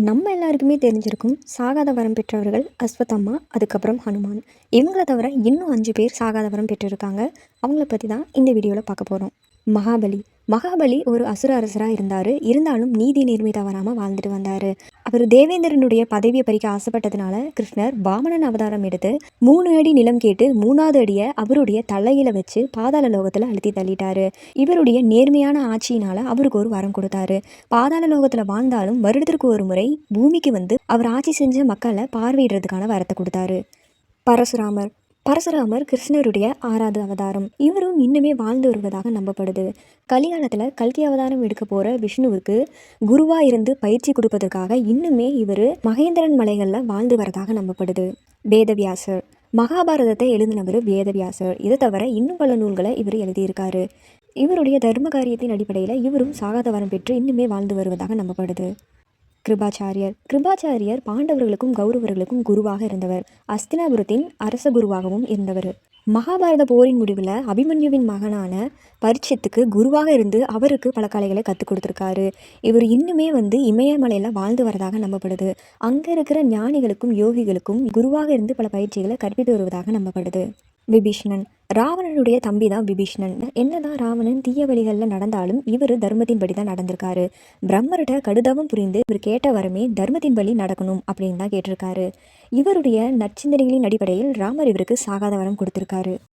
நம்ம எல்லாருக்குமே தெரிஞ்சிருக்கும் சாகாத வரம் பெற்றவர்கள் அஸ்வத்தம்மா, அதுக்கப்புறம் ஹனுமான். இவங்கள தவிர இன்னும் 5 பேர் சாகாத வரம் பெற்றிருக்காங்க. அவங்கள பற்றி தான் இந்த வீடியோவில் பார்க்க போகிறோம். மகாபலி. மகாபலி ஒரு அசுர அரசராக இருந்தார். இருந்தாலும் நீதி நேர்மை தவறாமல் வாழ்ந்துட்டு வந்தார். அவர் தேவேந்திரனுடைய பதவியை பறிக்க ஆசைப்பட்டதுனால கிருஷ்ணர் வாமனன் அவதாரம் எடுத்து 3 அடி நிலம் கேட்டு 3வது அடியை அவருடைய தலையில வச்சு பாதாள லோகத்தில் அழுத்தி தள்ளிட்டாரு. இவருடைய நேர்மையான ஆட்சியினால அவருக்கு ஒரு வரம் கொடுத்தாரு. பாதாள லோகத்தில் வாழ்ந்தாலும் வருடத்திற்கு ஒரு முறை பூமிக்கு வந்து அவர் ஆட்சி செஞ்ச மக்களை பார்வையிடுறதுக்கான வரத்தை கொடுத்தாரு. பரசுராமர். பரசுராமர் கிருஷ்ணருடைய 6வது அவதாரம். இவரும் இன்னுமே வாழ்ந்து வருவதாக நம்பப்படுது. கலிகாலத்தில் கல்கி அவதாரம் எடுக்க போகிற விஷ்ணுவுக்கு குருவாக இருந்து பயிற்சி கொடுப்பதற்காக இன்னுமே இவர் மகேந்திரன் மலைகளில் வாழ்ந்து வரதாக நம்பப்படுது. வேதவியாசர். மகாபாரதத்தை எழுதினவர் வேதவியாசர். இதை தவிர இன்னும் பல நூல்களை இவர் எழுதியிருக்காரு. இவருடைய தர்ம காரியத்தின் அடிப்படையில் இவரும் சாகாத வரம் பெற்று இன்னுமே வாழ்ந்து வருவதாக நம்பப்படுது. கிருபாச்சாரியர். கிருபாச்சாரியர் பாண்டவர்களுக்கும் கௌரவர்களுக்கும் குருவாக இருந்தவர். அஸ்தினாபுரத்தின் அரச குருவாகவும் இருந்தவர். மகாபாரத போரின் முடிவில் அபிமன்யுவின் மகனான பரீட்சித்துக்கு குருவாக இருந்து அவருக்கு பல கலைகளை கற்றுக் கொடுத்துருக்காரு. இவர் இன்னுமே இமயமலையில் வாழ்ந்து வரதாக நம்பப்படுது. அங்கே இருக்கிற ஞானிகளுக்கும் யோகிகளுக்கும் குருவாக இருந்து பல பயிற்சிகளை கற்பித்து வருவதாக நம்பப்படுது. விபீஷ்ணன். ராவணனுடைய தம்பி தான் விபீஷ்ணன். என்னதான் ராவணன் தீய வழிகளில் நடந்தாலும் இவர் தர்மத்தின்படி தான் நடந்திருக்காரு. பிரம்மர்கிட்ட கடுதவம் புரிந்து இவர் கேட்ட வரமே தர்மத்தின் வழி நடக்கணும் அப்படின்னு தான் கேட்டிருக்காரு. இவருடைய நற்சிந்தனைகளின் அடிப்படையில் ராமர் இவருக்கு சாகாத வரம் கொடுத்திருக்காரு.